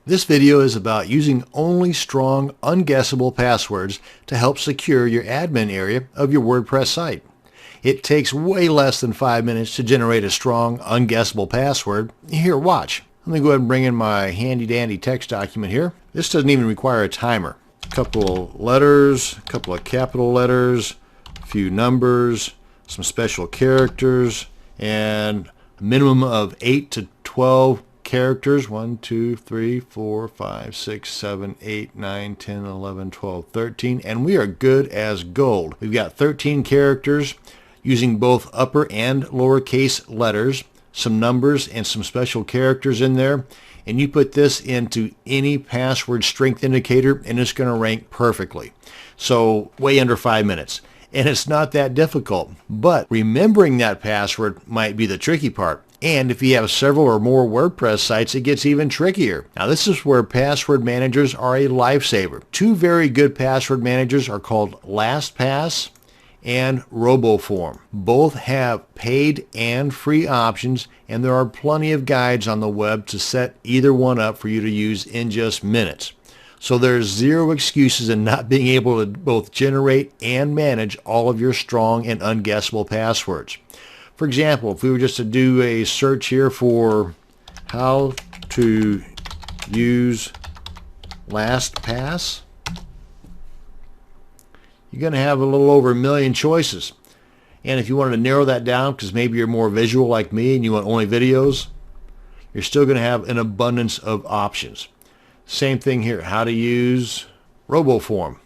This video is about using only strong, unguessable passwords to help secure your admin area of your WordPress site. It takes way less than 5 minutes to generate a strong, unguessable password. Here, watch. Let me go ahead and bring in my handy-dandy text document here. This doesn't even require a timer. A couple of letters, a couple of capital letters, a few numbers, some special characters, and a minimum of 8 to 12 characters. 1, 2, 3, 4, 5, 6, 7, 8, 9, 10, 11, 12, 13, and we are good as gold. We've got 13 characters using both upper and lowercase letters, some numbers and some special characters in there, and you put this into any password strength indicator and it's going to rank perfectly. So way under 5 minutes. And it's not that difficult, but remembering that password might be the tricky part. And if you have several or more WordPress sites, it gets even trickier. Now this is where password managers are a lifesaver. Two very good password managers are called LastPass and RoboForm. Both have paid and free options, and there are plenty of guides on the web to set either one up for you to use in just minutes. So there's zero excuses in not being able to both generate and manage all of your strong and unguessable passwords. For example, if we were just to do a search here for how to use LastPass, you're going to have a little over 1 million choices. And if you wanted to narrow that down, because maybe you're more visual like me and you want only videos, you're still going to have an abundance of options. Same thing here, how to use RoboForm.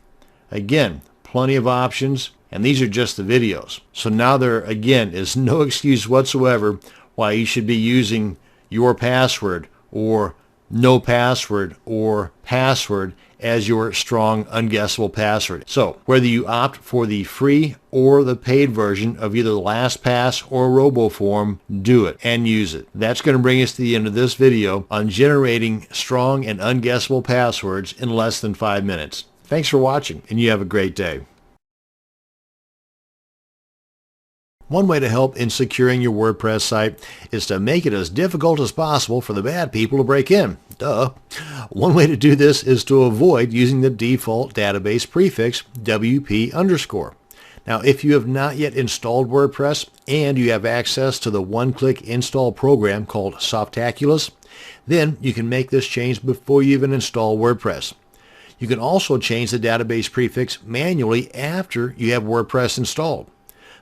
Again, plenty of options, and these are just the videos. So now there, again, is no excuse whatsoever why you should be using your password or no password or password as your strong, unguessable password. So whether you opt for the free or the paid version of either LastPass or RoboForm, do it and use it. That's going to bring us to the end of this video on generating strong and unguessable passwords in less than 5 minutes. Thanks for watching, and you have a great day. One way to help in securing your WordPress site is to make it as difficult as possible for the bad people to break in. Duh. One way to do this is to avoid using the default database prefix WP_. Now, if you have not yet installed WordPress and you have access to the one-click install program called Softaculous, then you can make this change before you even install WordPress. You can also change the database prefix manually after you have WordPress installed.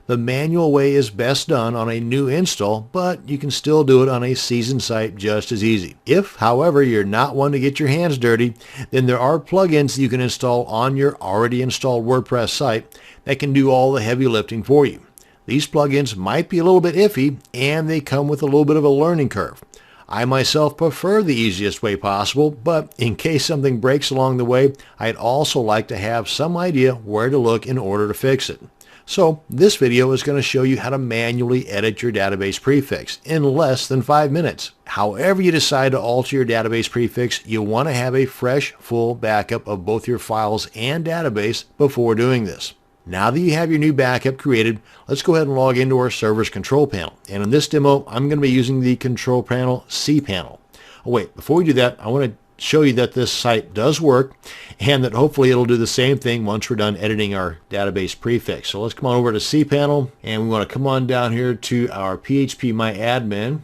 The manual way is best done on a new install, but you can still do it on a seasoned site just as easy. If, however, you're not one to get your hands dirty, then there are plugins you can install on your already installed WordPress site that can do all the heavy lifting for you. These plugins might be a little bit iffy, and they come with a little bit of a learning curve. I myself prefer the easiest way possible, but in case something breaks along the way, I'd also like to have some idea where to look in order to fix it. So this video is going to show you how to manually edit your database prefix in less than 5 minutes. However you decide to alter your database prefix, you want to have a fresh, full backup of both your files and database before doing this. Now that you have your new backup created, let's go ahead and log into our server's control panel. And in this demo, I'm going to be using the control panel cPanel. Oh wait, before we do that, I want to show you that this site does work and that hopefully it'll do the same thing once we're done editing our database prefix. So let's come on over to cPanel, and we want to come on down here to our PHPMyAdmin,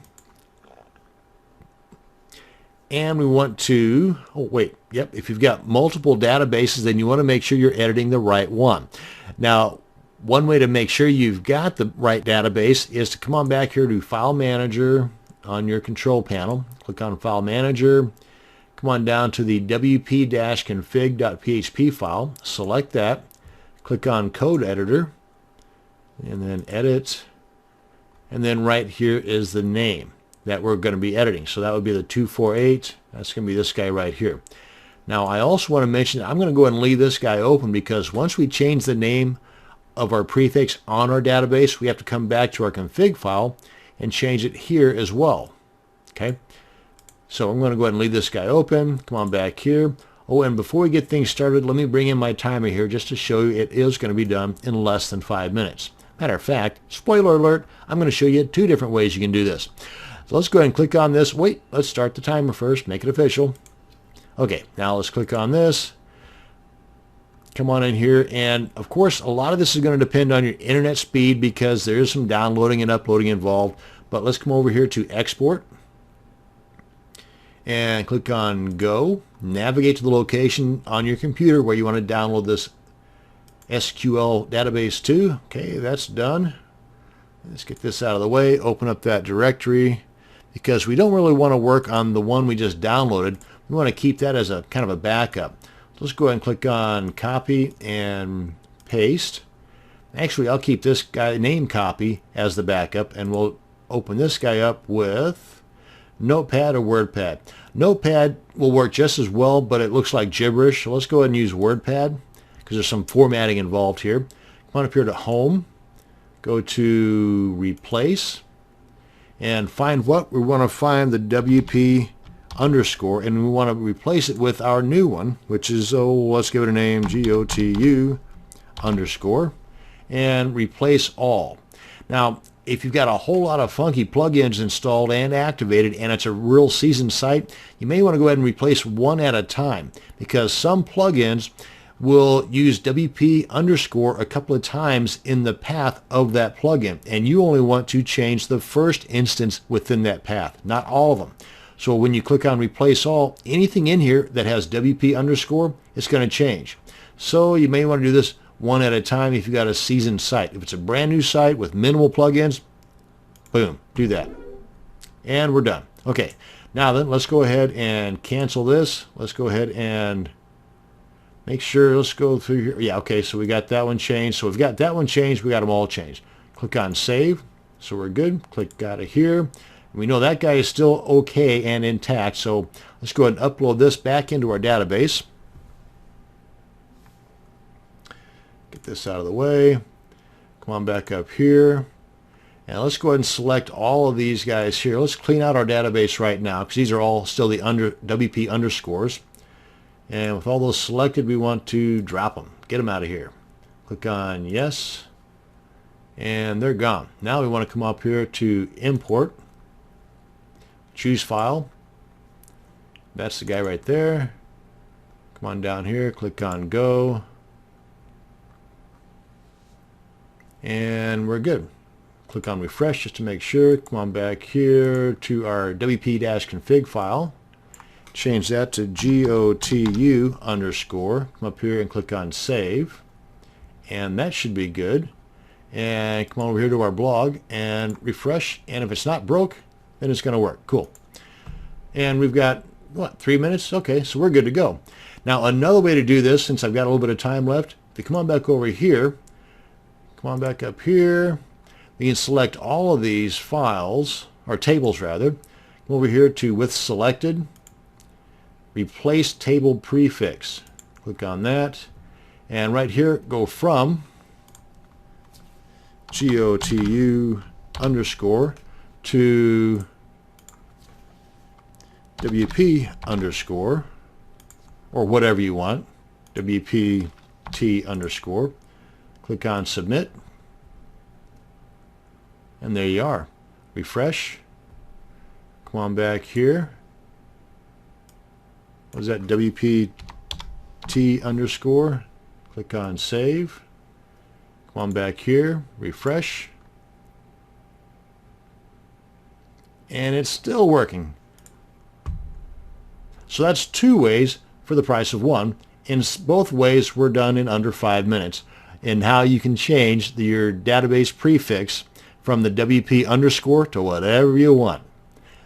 and we want to, if you've got multiple databases, then you want to make sure you're editing the right one. Now, one way to make sure you've got the right database is to come on back here to File Manager on your control panel, click on File Manager, come on down to the wp-config.php file, select that, click on Code Editor, and then Edit, and then right here is the name that we're going to be editing. So that would be the 248, that's going to be this guy right here. Now I also want to mention that I'm going to go ahead and leave this guy open because once we change the name of our prefix on our database, we have to come back to our config file and change it here as well. Okay? So I'm going to go ahead and leave this guy open. Come on back here. Oh, and before we get things started, let me bring in my timer here just to show you it is going to be done in less than 5 minutes. Matter of fact, spoiler alert, I'm going to show you 2 different ways you can do this. So let's go ahead and click on this. Wait, let's start the timer first, make it official. Okay, now let's click on this. Come on in here, and of course a lot of this is going to depend on your internet speed because there is some downloading and uploading involved. But let's come over here to export and click on go. Navigate to the location on your computer where you want to download this SQL database to. Okay, that's done. Let's get this out of the way. Open up that directory because we don't really want to work on the one we just downloaded. We want to keep that as a kind of a backup. Let's go ahead and click on copy and paste. Actually, I'll keep this guy name copy as the backup, and we'll open this guy up with Notepad or WordPad. Notepad will work just as well, but it looks like gibberish. So let's go ahead and use WordPad because there's some formatting involved here. Come on up here to Home. Go to Replace and find what we want to find, the WP underscore, and we want to replace it with our new one, which is, let's give it a name, GOTU underscore, and replace all. Now, if you've got a whole lot of funky plugins installed and activated and it's a real seasoned site, you may want to go ahead and replace one at a time because some plugins will use WP underscore a couple of times in the path of that plugin, and you only want to change the first instance within that path, not all of them. So when you click on replace all, anything in here that has WP underscore, it's going to change. So you may want to do this one at a time if you've got a seasoned site. If it's a brand new site with minimal plugins, boom, do that. And we're done. Okay, now then let's go ahead and cancel this. Let's go ahead and make sure, let's go through here. Yeah, okay, so we got that one changed. So we've got that one changed, we got them all changed. Click on save, so we're good. Click out of here. We know that guy is still okay and intact, so let's go ahead and upload this back into our database. Get this out of the way. Come on back up here. And let's go ahead and select all of these guys here. Let's clean out our database right now because these are all still the WP underscores. And with all those selected, we want to drop them. Get them out of here. Click on yes. And they're gone. Now we want to come up here to import. Choose file. That's the guy right there. Come on down here, click on go. And we're good. Click on refresh just to make sure. Come on back here to our wp-config file. Change that to GOTU underscore. Come up here and click on save. And that should be good. And come over here to our blog and refresh. And if it's not broke, then it's going to work. Cool. And we've got, what, 3 minutes? Okay, so we're good to go. Now, another way to do this, since I've got a little bit of time left, if you come on back over here, come on back up here, we can select all of these files, or tables rather. Come over here to with selected, replace table prefix. Click on that. And right here, go from GOTU underscore to WP underscore, or whatever you want, WPT underscore. Click on submit. And there you are. Refresh. Come on back here. What is that? WPT underscore. Click on save. Come on back here. Refresh. And it's still working. So that's 2 ways for the price of 1. In both ways were done in under 5 minutes. And how you can change your database prefix from the WP underscore to whatever you want.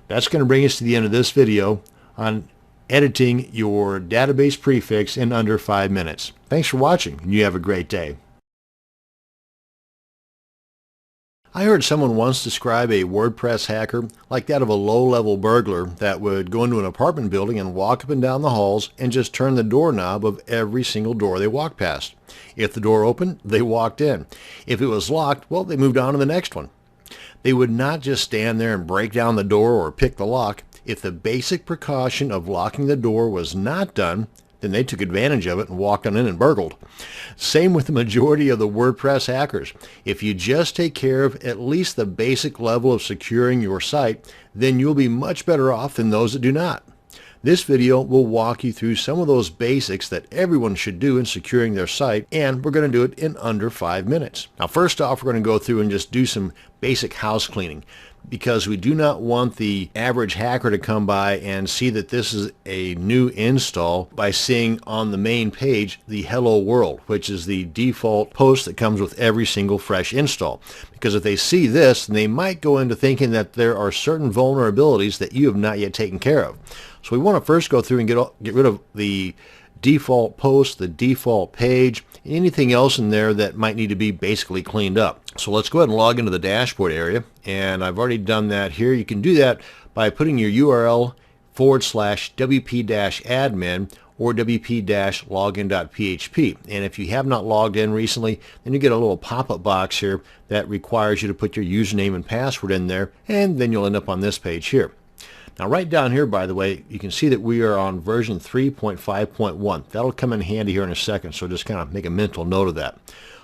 That's going to bring us to the end of this video on editing your database prefix in under 5 minutes. Thanks for watching, and you have a great day. I heard someone once describe a WordPress hacker like that of a low-level burglar that would go into an apartment building and walk up and down the halls and just turn the doorknob of every single door they walked past. If the door opened, they walked in. If it was locked, well, they moved on to the next one. They would not just stand there and break down the door or pick the lock. If the basic precaution of locking the door was not done, then they took advantage of it and walked on in and burgled. Same with the majority of the WordPress hackers. If you just take care of at least the basic level of securing your site, then you'll be much better off than those that do not. This video will walk you through some of those basics that everyone should do in securing their site, and we're going to do it in under 5 minutes. Now, first off, we're going to go through and just do some basic house cleaning, because we do not want the average hacker to come by and see that this is a new install by seeing on the main page the hello world, which is the default post that comes with every single fresh install. Because if they see this, they might go into thinking that there are certain vulnerabilities that you have not yet taken care of. So we want to first go through and get rid of the default post, the default page, anything else in there that might need to be basically cleaned up. So let's go ahead and log into the dashboard area, and I've already done that here. You can do that by putting your URL /wp-admin or wp-login.php. And if you have not logged in recently, then you get a little pop-up box here that requires you to put your username and password in there, and then you'll end up on this page here. Now, right down here, by the way, you can see that we are on version 3.5.1. That'll come in handy here in a second, so just kind of make a mental note of that.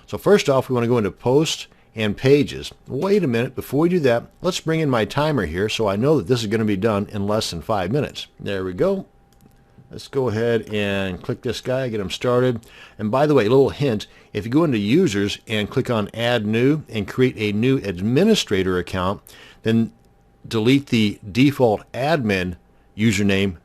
So first off, we want to go into Post and Pages. Wait a minute. Before we do that, let's bring in my timer here so I know that this is going to be done in less than 5 minutes. There we go. Let's go ahead and click this guy, get him started. And by the way, a little hint, if you go into Users and click on Add New and create a new administrator account, then delete the default admin username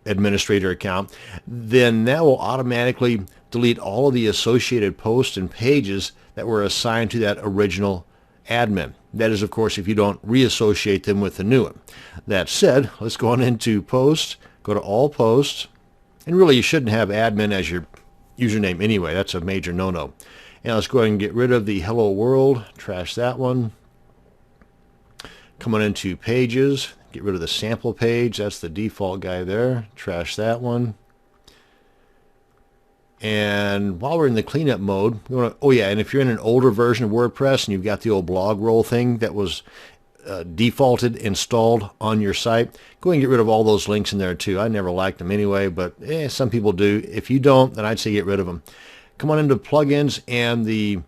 administrator account, then that will automatically delete all of the associated posts and pages that were assigned to that original admin. That is, of course, if you don't reassociate them with the new one. That said, let's go on into Post, go to All Posts, and really you shouldn't have admin as your username anyway. That's a major no-no. And let's go ahead and get rid of the Hello World, trash that one. Come on into Pages, get rid of the sample page. That's the default guy there. Trash that one. And while we're in the cleanup mode, we want to, oh yeah, and if you're in an older version of WordPress and you've got the old blog roll thing that was defaulted installed on your site, go ahead and get rid of all those links in there too. I never liked them anyway, but some people do. If you don't, then I'd say get rid of them. Come on into plugins and the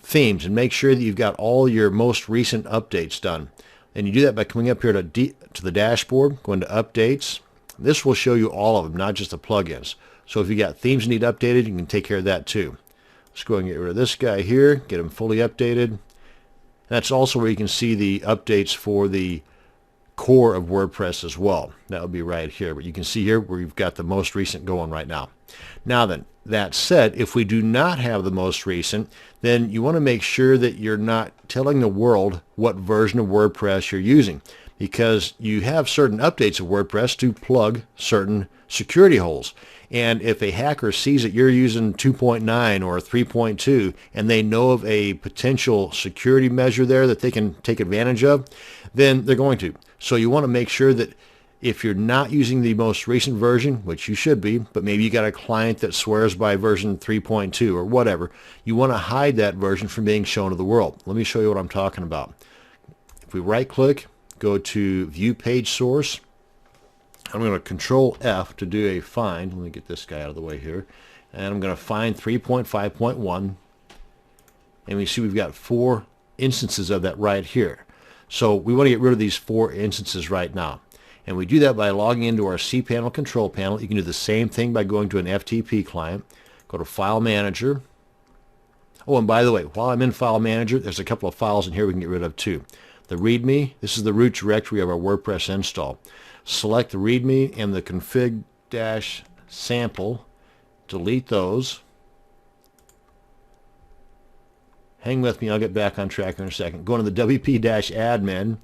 themes and make sure that you've got all your most recent updates done. And you do that by coming up here to the dashboard, going to Updates. This will show you all of them, not just the plugins. So if you got themes that need updated, you can take care of that too. Let's go ahead and get rid of this guy here, get him fully updated. And that's also where you can see the updates for the core of WordPress as well. That would be right here. But you can see here where you've got the most recent going right now. Now then, that said, if we do not have the most recent, then you want to make sure that you're not telling the world what version of WordPress you're using, because you have certain updates of WordPress to plug certain security holes. And if a hacker sees that you're using 2.9 or 3.2 and they know of a potential security measure there that they can take advantage of, then they're going to. So you want to make sure that if you're not using the most recent version, which you should be, but maybe you got a client that swears by version 3.2 or whatever, you want to hide that version from being shown to the world. Let me show you what I'm talking about. If we right click, go to View Page Source, I'm going to Control F to do a find. Let me get this guy out of the way here. And I'm going to find 3.5.1. And we see we've got 4 instances of that right here. So we want to get rid of these 4 instances right now. And we do that by logging into our cPanel control panel. You can do the same thing by going to an FTP client. Go to File Manager. Oh, and by the way, while I'm in File Manager, there's a couple of files in here we can get rid of too. The README, this is the root directory of our WordPress install. Select the README and the config-sample. Delete those. Hang with me, I'll get back on track in a second. Go into the wp-admin.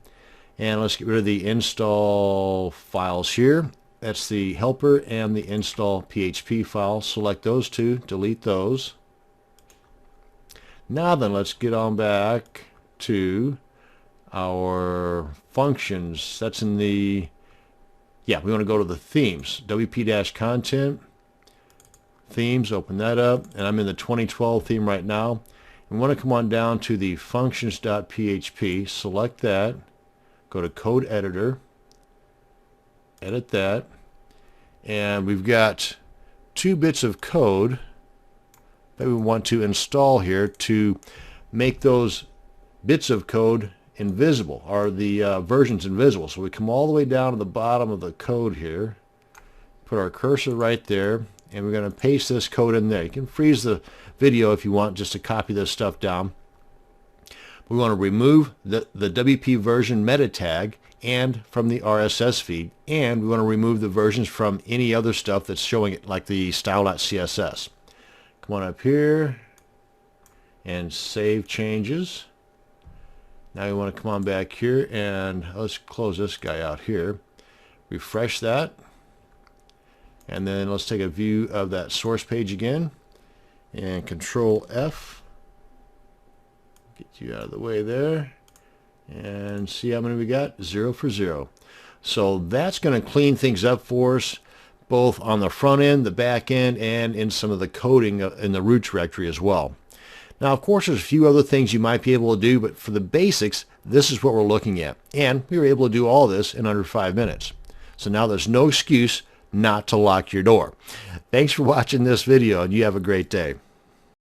And let's get rid of the install files here. That's the helper and the install PHP file. Select those two, delete those. Now then, let's get on back to our functions. That's in the, we want to go to the themes. WP-content, themes, open that up. And I'm in the 2012 theme right now. We want to come on down to the functions.php, select that. Go to Code Editor, edit that, and we've got 2 bits of code that we want to install here to make those bits of code invisible, or the versions invisible. So we come all the way down to the bottom of the code here, Put our cursor right there, and we're going to paste this code in there. You can freeze the video if you want just to copy this stuff down. We want to remove the WP version meta tag and from the RSS feed, and we want to remove the versions from any other stuff that's showing it, like the style.css. Come on up here and save changes. Now we want to come on back here and let's close this guy out here. Refresh that. And then let's take a view of that source page again. And Control F. Get you out of the way there. And see how many we got? 0 for 0. So that's going to clean things up for us, both on the front end, the back end, and in some of the coding in the root directory as well. Now, of course, there's a few other things you might be able to do, but for the basics, this is what we're looking at. And we were able to do all this in under 5 minutes. So now there's no excuse not to lock your door. Thanks for watching this video, and you have a great day.